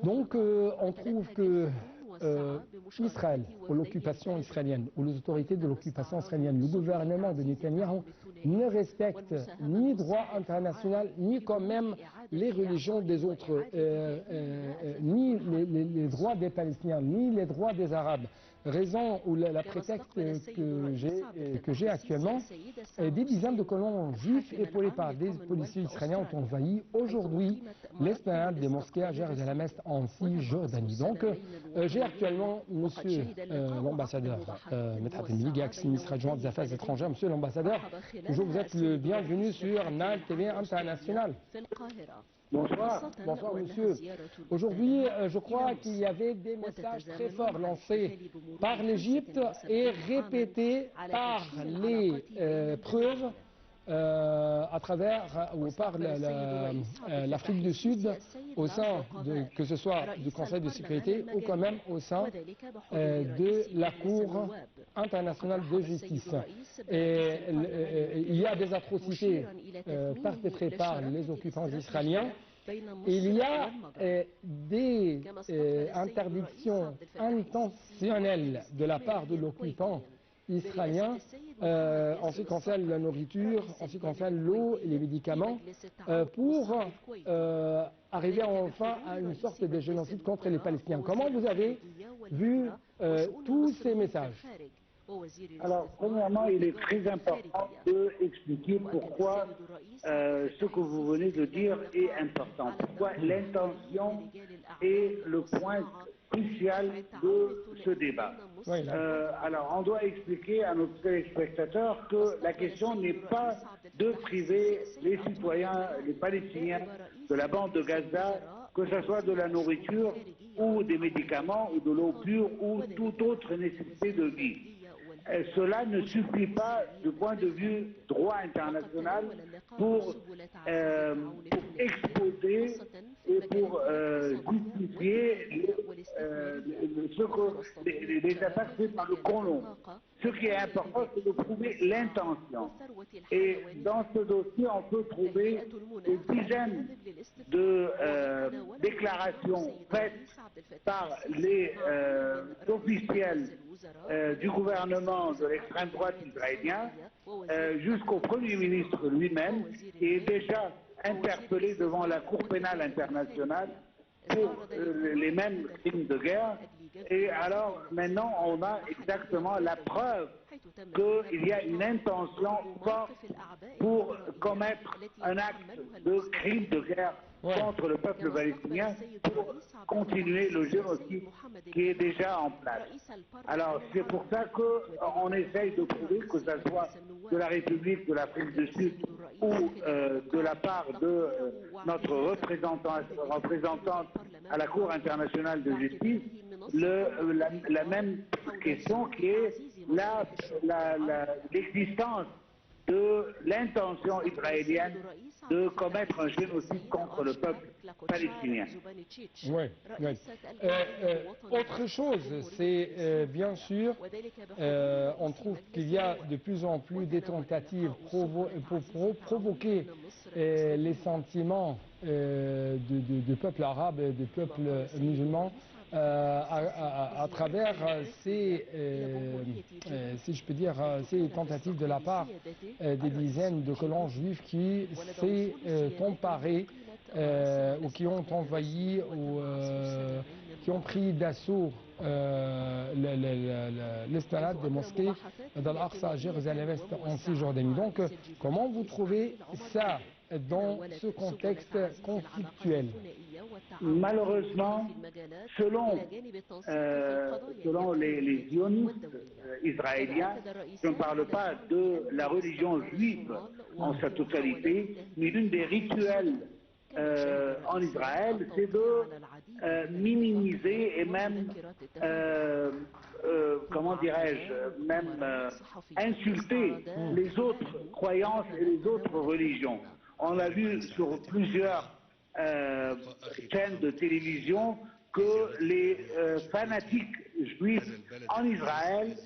Donc on trouve que Israël, ou l'occupation israélienne, ou les autorités de l'occupation israélienne, le gouvernement de Netanyahou ne respecte ni le droit international, ni quand même les religions des autres, ni les droits des Palestiniens, ni les droits des Arabes. Raison ou la prétexte que j'ai actuellement, des dizaines de colons juifs épaulés par des policiers israéliens ont envahi aujourd'hui l'esplanade des mosquées à Jérusalem-Est en Cisjordanie. Donc j'ai actuellement monsieur l'ambassadeur Medhat El-Mili, ex-ministre adjoint des Affaires étrangères. Monsieur l'ambassadeur, vous êtes le bienvenu sur Nile TV International. Bonsoir, bonsoir monsieur. Aujourd'hui, je crois qu'il y avait des messages très forts lancés par l'Égypte et répétés par les preuves à travers ou par l'Afrique du Sud au sein que ce soit du Conseil de sécurité ou quand même au sein de la Cour internationale de justice. Et il y a des atrocités perpétrées par les occupants israéliens. Il y a des interdictions intentionnelles de la part de l'occupant israélien en ce qui concerne la nourriture, en ce qui concerne l'eau et les médicaments, pour arriver enfin à une sorte de génocide contre les Palestiniens. Comment vous avez vu tous ces messages? Alors, premièrement, il est très important d'expliquer pourquoi ce que vous venez de dire est important. Pourquoi l'intention est le point crucial de ce débat. Alors, on doit expliquer à nos téléspectateurs que la question n'est pas de priver les citoyens, les Palestiniens de la bande de Gaza, que ce soit de la nourriture ou des médicaments ou de l'eau pure ou toute autre nécessité de vie. Cela ne suffit pas du point de vue droit international pour exposer et pour justifier les attaques faites par le colon. Ce qui est important, c'est de prouver l'intention. Et dans ce dossier, on peut trouver des dizaines de déclarations faites par les officiels du gouvernement de l'extrême droite israélien jusqu'au Premier ministre lui-même, qui est déjà interpellé devant la Cour pénale internationale pour les mêmes crimes de guerre. Et alors maintenant on a exactement la preuve qu'il y a une intention forte pour commettre un acte de crime de guerre contre le peuple palestinien pour continuer le génocide qui est déjà en place. Alors c'est pour ça qu'on essaye de prouver que ce soit de la République de l'Afrique du Sud ou de la part de notre représentante à la Cour internationale de justice, la même question qui est l'existence de l'intention israélienne de commettre un génocide contre le peuple palestinien. Oui, oui. Autre chose, c'est bien sûr, on trouve qu'il y a de plus en plus des tentatives pour provoquer les sentiments du peuple arabe et du peuple musulman à travers ces, si je peux dire, ces tentatives de la part des dizaines de colons juifs qui s'est emparés ou qui ont envahi ou qui ont pris d'assaut l'esplanade des mosquées d'Al-Aqsa à Jérusalem-Est en Cisjordanie. Donc, comment vous trouvez ça dans ce contexte conflictuel? Malheureusement, selon les sionistes israéliens, je ne parle pas de la religion juive en sa totalité, mais l'une des rituels en Israël, c'est de minimiser et même, comment dirais-je, même insulter les autres croyances et les autres religions. On a vu sur plusieurs chaînes de télévision que les fanatiques juifs en Israël,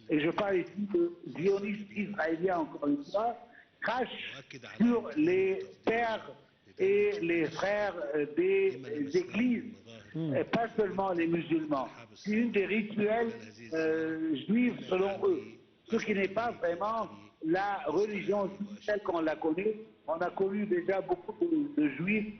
et je parle ici de zionistes israéliens encore une fois, crachent sur les pères et les frères des églises, et pas seulement les musulmans. C'est une des rituels juifs selon eux, ce qui n'est pas vraiment la religion telle qu'on la connaît. On a connu déjà beaucoup de juifs,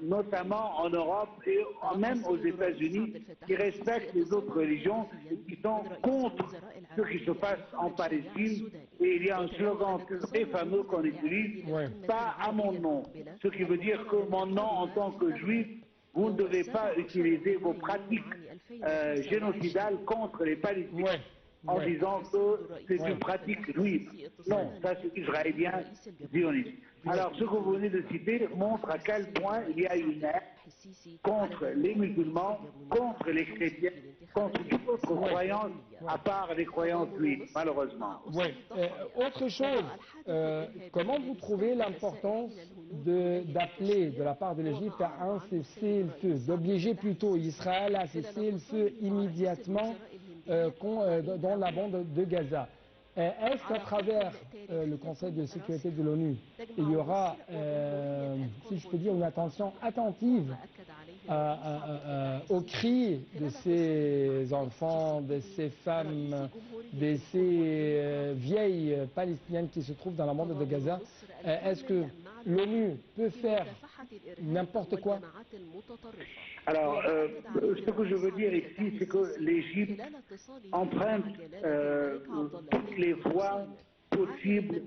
notamment en Europe et même aux États-Unis, qui respectent les autres religions et qui sont contre ce qui se passe en Palestine. Et il y a un slogan très fameux qu'on utilise, pas à mon nom. Ce qui veut dire que mon nom en tant que juif, vous ne devez pas utiliser vos pratiques génocidales contre les Palestiniens en disant que c'est une pratique juive. Non, ça c'est israélien, zioniste. Alors ce que vous venez de citer montre à quel point il y a une haine contre les musulmans, contre les chrétiens, contre toute autre croyance à part les croyances juives, malheureusement. Oui. Autre chose, comment vous trouvez l'importance d'appeler de la part de l'Égypte à un cessez-le-feu, d'obliger plutôt Israël à cesser le feu immédiatement dans la bande de Gaza? Est-ce qu'à travers le Conseil de sécurité de l'ONU, il y aura, si je peux dire, une attention attentive aux cris de ces enfants, de ces femmes, de ces vieilles palestiniennes qui se trouvent dans la bande de Gaza? Est-ce que l'ONU peut faire n'importe quoi? Alors, ce que je veux dire ici, c'est que l'Égypte emprunte toutes les voies possibles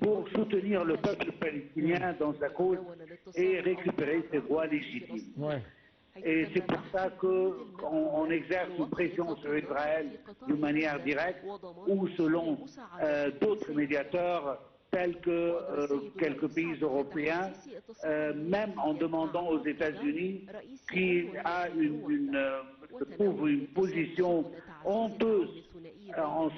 pour soutenir le peuple palestinien dans sa cause et récupérer ses droits légitimes. Ouais. Et c'est pour ça qu'on exerce une pression sur Israël d'une manière directe ou selon d'autres médiateurs tels que quelques pays européens, même en demandant aux États-Unis qui trouvent une position honteuse en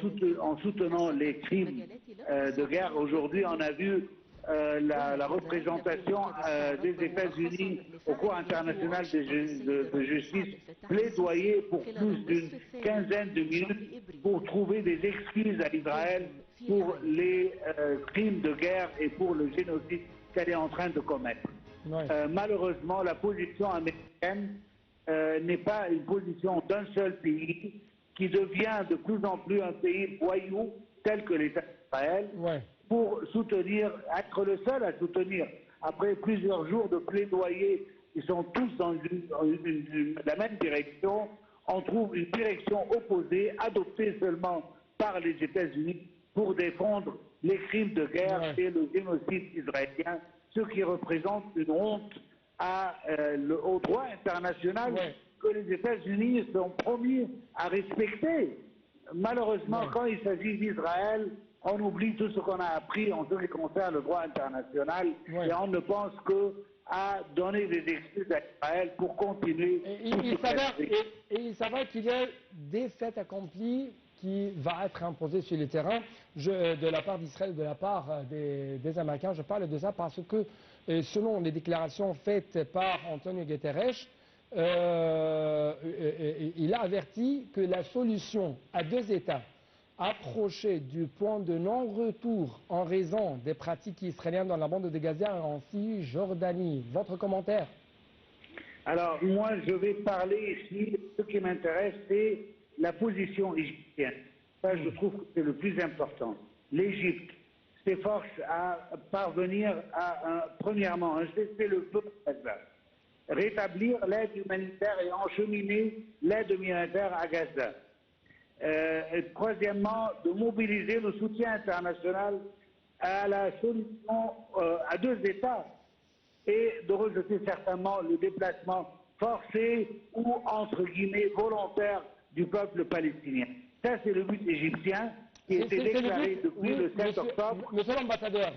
soutenant les crimes de guerre. Aujourd'hui, on a vu la représentation des États-Unis au Cour international de justice plaidoyer pour plus d'une quinzaine de minutes pour trouver des excuses à Israël pour les crimes de guerre et pour le génocide qu'elle est en train de commettre. Malheureusement, la position américaine n'est pas une position d'un seul pays qui devient de plus en plus un pays voyou tel que l'État d'Israël pour soutenir, être le seul à soutenir. Après plusieurs jours de plaidoyer, ils sont tous dans la même direction. On trouve une direction opposée, adoptée seulement par les États-Unis pour défendre les crimes de guerre et le génocide israélien, ce qui représente une honte au droit international que les États-Unis sont promis à respecter. Malheureusement, quand il s'agit d'Israël, on oublie tout ce qu'on a appris en ce qui concerne le droit international et on ne pense qu'à donner des excuses à Israël pour continuer. Il s'avère qu'il y a des faits accomplis qui va être imposé sur le terrain de la part d'Israël, de la part des Américains. Je parle de ça parce que, selon les déclarations faites par Antonio Guterres, il a averti que la solution à deux États approchée du point de non-retour en raison des pratiques israéliennes dans la bande de Gaza et en Cisjordanie. Votre commentaire? Alors, moi, je vais parler ici, ce qui m'intéresse, c'est la position égyptienne. Ça, je trouve que c'est le plus important. L'Égypte s'efforce à parvenir à, premièrement, un cessez-le-feu à Gaza, rétablir l'aide humanitaire et encheminer l'aide humanitaire à Gaza. Et troisièmement, de mobiliser le soutien international à la solution à deux États et de rejeter certainement le déplacement forcé ou, entre guillemets, volontaire du peuple palestinien. Ça, c'est le but égyptien qui a été déclaré depuis le 7 octobre. Monsieur l'ambassadeur,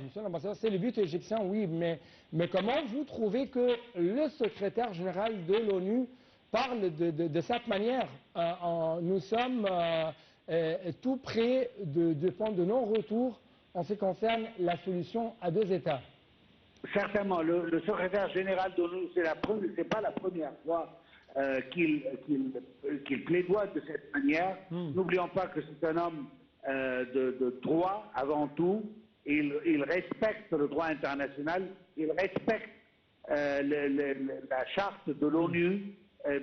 c'est le but égyptien, oui, mais comment vous trouvez que le secrétaire général de l'ONU parle de cette manière? Nous sommes tout près du point de non-retour en ce qui concerne la solution à deux États. Certainement, le secrétaire général de l'ONU, c'est pas la première fois qu'il plaidoie de cette manière. N'oublions pas que c'est un homme de droit avant tout. Il respecte le droit international, il respecte la charte de l'ONU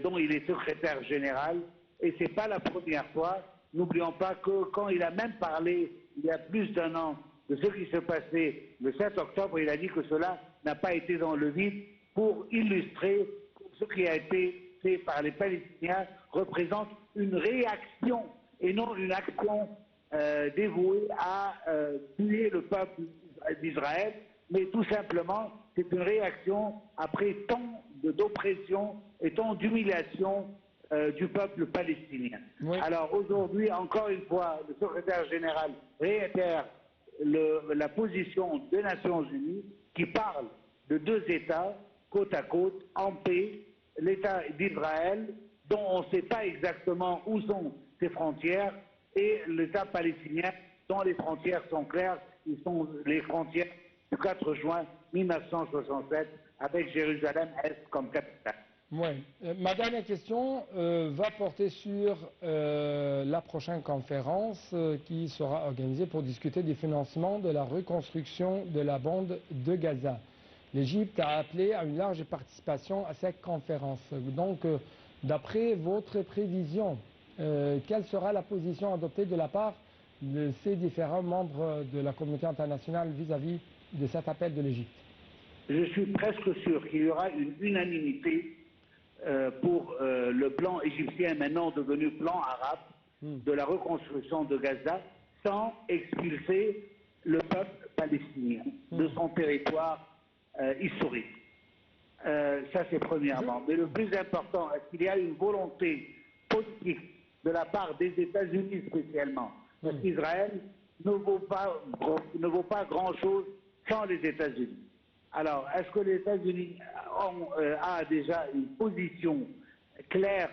dont il est secrétaire général. Et ce n'est pas la première fois. N'oublions pas que quand il a même parlé, il y a plus d'un an, de ce qui se passait le 7 octobre, il a dit que cela n'a pas été dans le vide pour illustrer que ce qui a été fait par les Palestiniens représente une réaction et non une action dévouée à tuer le peuple d'Israël, mais tout simplement c'est une réaction après tant d'oppression et tant d'humiliation du peuple palestinien. Oui. Alors aujourd'hui, encore une fois, le secrétaire général réitère la position des Nations Unies qui parle de deux États côte à côte, en paix, l'État d'Israël, dont on ne sait pas exactement où sont ses frontières, et l'État palestinien, dont les frontières sont claires, ils sont les frontières du 4 juin 1967, avec Jérusalem-Est comme capitale. Oui. Ma dernière question va porter sur la prochaine conférence qui sera organisée pour discuter des financements de la reconstruction de la bande de Gaza. L'Égypte a appelé à une large participation à cette conférence. Donc, d'après votre prévision, quelle sera la position adoptée de la part de ces différents membres de la communauté internationale vis-à-vis de cet appel de l'Égypte? Je suis presque sûr qu'il y aura une unanimité pour le plan égyptien, maintenant devenu plan arabe, de la reconstruction de Gaza, sans expulser le peuple palestinien de son territoire historique. Ça, c'est premièrement. Mais le plus important, est-ce qu'il y a une volonté politique de la part des États-Unis spécialement? Parce qu'Israël ne vaut pas grand-chose sans les États-Unis. Alors, est-ce que les États-Unis a déjà une position claire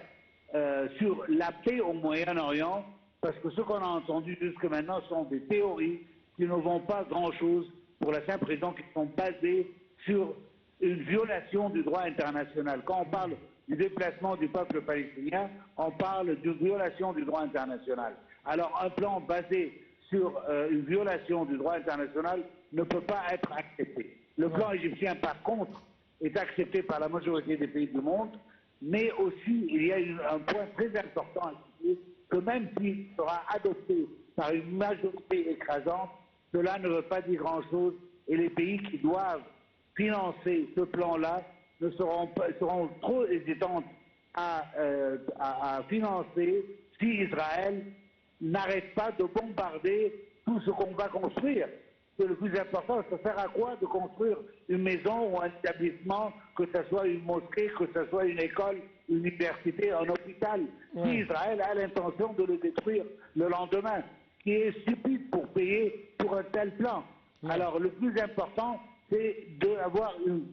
sur la paix au Moyen-Orient? Parce que ce qu'on a entendu jusque maintenant sont des théories qui ne vont pas grand-chose pour la simple raison qu'ils sont basées sur une violation du droit international. Quand on parle du déplacement du peuple palestinien, on parle d'une violation du droit international. Alors, un plan basé sur une violation du droit international ne peut pas être accepté. Le plan égyptien, par contre, est accepté par la majorité des pays du monde, mais aussi il y a un point très important à dire, que même s'il sera adopté par une majorité écrasante, cela ne veut pas dire grand-chose et les pays qui doivent financer ce plan-là seront trop hésitants à financer si Israël n'arrête pas de bombarder tout ce qu'on va construire. C'est le plus important, ça sert à quoi de construire une maison ou un établissement, que ce soit une mosquée, que ce soit une école, une université, un hôpital, si Israël a l'intention de le détruire le lendemain, qui est stupide pour payer pour un tel plan. Alors le plus important, c'est d'avoir une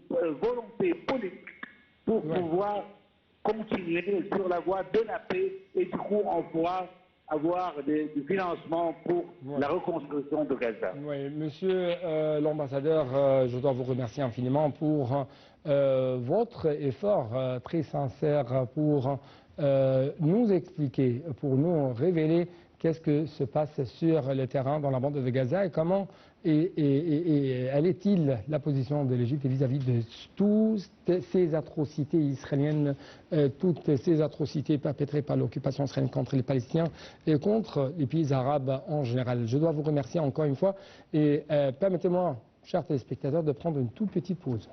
volonté politique pour pouvoir continuer sur la voie de la paix et du coup on pourra avoir du financement pour la reconstruction de Gaza. Oui, monsieur l'ambassadeur, je dois vous remercier infiniment pour votre effort très sincère pour nous expliquer, pour nous révéler qu'est-ce que se passe sur le terrain dans la bande de Gaza et comment elle est-il la position de l'Égypte vis-à-vis de toutes ces atrocités israéliennes, toutes ces atrocités perpétrées par l'occupation israélienne contre les Palestiniens et contre les pays arabes en général. Je dois vous remercier encore une fois et permettez-moi, chers téléspectateurs, de prendre une toute petite pause.